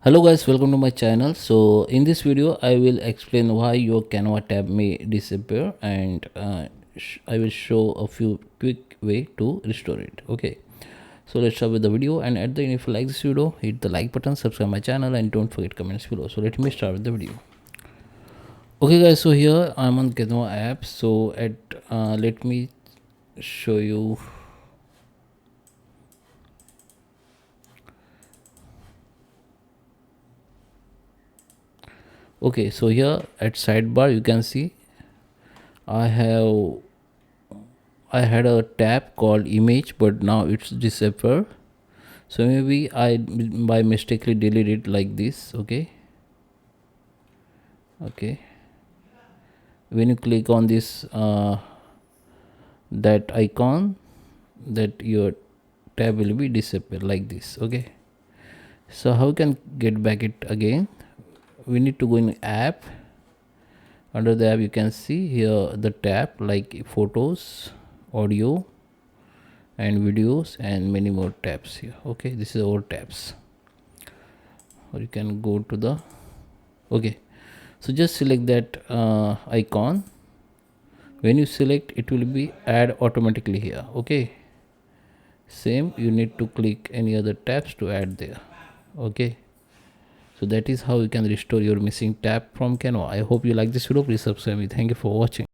Hello guys, welcome to my channel. So in this video I will explain why your Canva tab may disappear, and I will show a few quick way to restore it. Okay, so let's start with the video, and at the end, if you like this video, hit the like button, subscribe my channel, and don't forget comments below. So let me start with the video. Okay guys, so here I'm on Canva app. So let me show you. Okay, so here at sidebar you can see I have I had a tab called image, but now it's disappear. So maybe I by mistakenly delete it like this. Okay, when you click on this that icon, that your tab will be disappear like this. Okay, so how can get back it again? We need to go in app. Under the app you can see here the tab like photos, audio, and videos, and many more tabs here. Okay, this is our tabs. Or you can go to the okay, so just select that icon. When you select, it will be add automatically here. Okay, same, you need to click any other tabs to add there. Okay, so that is how you can restore your missing tab from Canva. I hope you like this video. Please subscribe me. Thank you for watching.